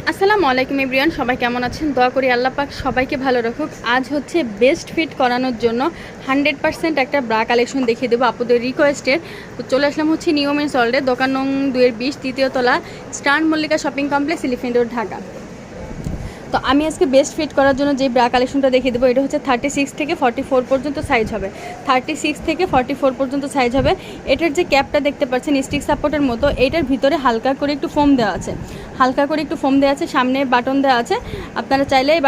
আসসালামু আলাইকুম এভরিওয়ান, সবাই কেমন আছেন? দোয়া করি আল্লাহ পাক সবাইকে ভালো রাখুক। আজ হচ্ছে বেস্ট ফিট করানোর জন্য 100% একটা ব্রা কালেকশন দেখিয়ে দেবো আপুদের রিকোয়েস্টের। তো চলে আসলাম হচ্ছে নিউ মেন্স ওয়ার্ল্ডে, দোকান নং 2-20, তৃতীয় তলা, star Mallika shopping complex, elephant road, Dhaka. তো আমি আজকে বেস্ট ফিট করার জন্য যে ব্রা কালেকশনটা দেখিয়ে দেবো, এটা হচ্ছে 36 থেকে 44 পর্যন্ত সাইজ হবে। 36 থেকে 44 পর্যন্ত সাইজ হবে। এটার যে ক্যাপটা দেখতে পাচ্ছেন স্টিক সাপোর্টের মতো, এইটার ভিতরে হালকা করে একটু ফোম দেওয়া আছে, হালকা করে একটু ফোম দেওয়া আছে, সামনে বাটন দেওয়া আছে। আপনারা চাইলে এই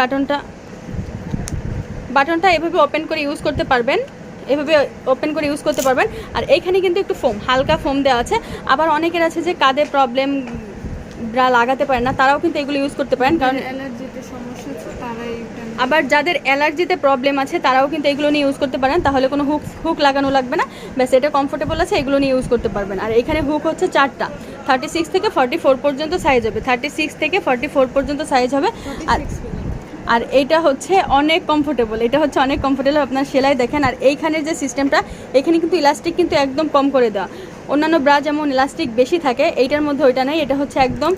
বাটনটা এভাবে ওপেন করে ইউজ করতে পারবেন, এভাবে ওপেন করে ইউজ করতে পারবেন। আর এইখানে কিন্তু একটু ফোম, হালকা ফোম দেওয়া আছে। আবার অনেকের আছে যে কাঁধে প্রবলেম, ব্রা লাগাতে পারেন না, তারাও কিন্তু এগুলো ইউজ করতে পারেন, কারণ আবার যাদের অ্যালার্জিতে প্রবলেম আছে তারাও কিন্তু এগুলো নিয়ে ইউজ করতে পারেন। তাহলে কোনো হুক লাগানো লাগবে না, ব্যাস এটা কমফোর্টেবল আছে, এগুলো নিয়ে ইউজ করতে পারবেন। আর এখানে হুক হচ্ছে 4টা, 36 থেকে 44 পর্যন্ত সাইজ হবে, 36 থেকে 44 পর্যন্ত সাইজ হবে। আর এইটা হচ্ছে অনেক কমফোর্টেবল, এটা হচ্ছে অনেক কমফোর্টেবল। আপনার সেলাই দেখেন। আর এইখানের যে সিস্টেমটা, এখানে কিন্তু ইলাস্টিক কিন্তু একদম কম করে দেওয়া। অন্যান্য ব্রা যেমন ইলাস্টিক বেশি থাকে, এইটার মধ্যে ওইটা নেই, এটা হচ্ছে একদম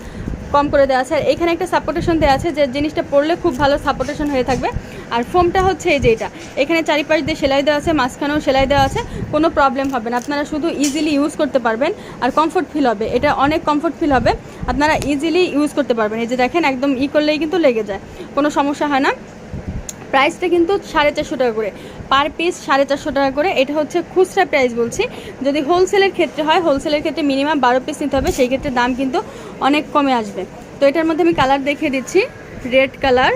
কম করে দেওয়া আছে। আর এখানে একটা সাপোর্টেশন দেওয়া আছে, যে জিনিসটা পরলে খুব ভালো সাপোর্টেশন হয়ে থাকবে। আর ফোমটা হচ্ছে এই যে এটা, এখানে চারিপাশ দিয়ে সেলাই দেওয়া আছে, মাঝখানেও সেলাই দেওয়া আছে, কোনো প্রবলেম হবে না। আপনারা শুধু ইজিলি ইউজ করতে পারবেন আর কমফোর্ট ফিল হবে, এটা অনেক কমফোর্ট ফিল হবে, আপনারা ইজিলি ইউজ করতে পারবেন। এই যে দেখেন, একদম করলেই কিন্তু লেগে যায়, কোনো সমস্যা হয় না। প্রাইসটা কিন্তু 450 টাকা করে পার পিস, 450 টাকা করে। এটা হচ্ছে খুচরা প্রাইস বলছি। যদি হোলসেলের ক্ষেত্রে হয়, হোলসেলের ক্ষেত্রে মিনিমাম 12 পিস নিতে হবে, সেই ক্ষেত্রে দাম কিন্তু অনেক কমে আসবে। তো এটার মধ্যে আমি কালার দেখিয়ে দিচ্ছি, রেড কালার,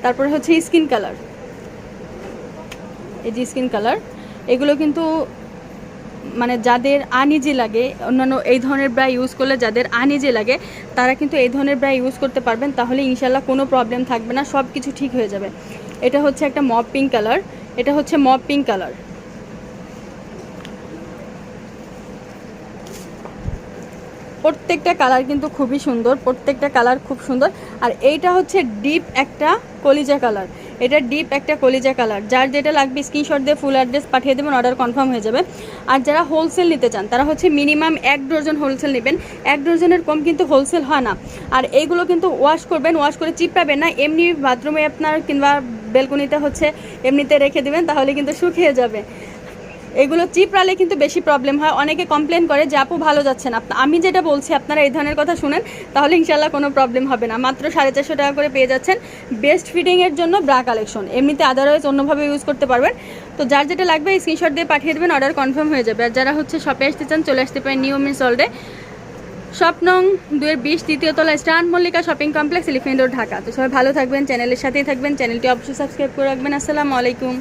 তারপরে হচ্ছে স্কিন কালার, এই যে স্কিন কালার। এগুলো কিন্তু মানে যাদের আনইজি লাগে, অন্যান্য এই ধরনের ব্রা ইউজ করলে যাদের আনইজি লাগে, তারা কিন্তু এই ধরনের ব্রা ইউজ করতে পারবেন। তাহলে ইনশাল্লাহ কোনো প্রবলেম থাকবে না, সব কিছু ঠিক হয়ে যাবে। এটা হচ্ছে একটা মপ পিঙ্ক কালার, এটা হচ্ছে মপ পিঙ্ক কালার। প্রত্যেকটা কালার কিন্তু খুবই সুন্দর, প্রত্যেকটা কালার খুব সুন্দর। আর এইটা হচ্ছে ডিপ একটা কলিজা কালার, এটা ডিপ একটা কলিজা কালার। যার যেটা লাগবে স্ক্রিনশট দিয়ে ফুল অ্যাড্রেস পাঠিয়ে দেবেন, অর্ডার কনফার্ম হয়ে যাবে। আর যারা হোলসেল নিতে চান, তারা হচ্ছে মিনিমাম 1 ডজন হোলসেল নেবেন, 1 ডজনের কম কিন্তু হোলসেল হয় না। আর এইগুলো কিন্তু ওয়াশ করবেন, ওয়াশ করে চিপড়াবেন না, এমনি বাথরুমে আপনার কিংবা বেলকনিতে হচ্ছে এমনিতে রেখে দেবেন, তাহলে কিন্তু শুকিয়ে যাবে। এগুলো চিপড়ালে কিন্তু বেশি প্রবলেম হয়, অনেকে কমপ্লেন করে যে আপু ভালো যাচ্ছে না। আমি যেটা বলছি আপনারা এই ধরনের কথা শুনেন, তাহলে ইনশাল্লাহ কোনো প্রবলেম হবে না। মাত্র 450 টাকা করে পেয়ে যাচ্ছেন বেস্ট ফিটিংয়ের জন্য ব্রা কালেকশন। এমনিতে আদারওয়াইজ অন্যভাবে ইউজ করতে পারবেন। তো যার যেটা লাগবে স্ক্রিনশট দিয়ে পাঠিয়ে দেবেন, অর্ডার কনফার্ম হয়ে যাবে। আর যারা হচ্ছে শপে আসতে চান, চলে আসতে পারেন নিউ মেন্স ওয়ার্ল্ডে, শপ নং 2-20, তৃতীয় তলা, star Mallika shopping complex, elephant road, Dhaka. তো সবাই ভালো থাকবেন, চ্যানেলের সাথেই থাকবেন, চ্যানেলটি অবশ্যই সাবস্ক্রাইব করে রাখবেন। আসসালামু আলাইকুম।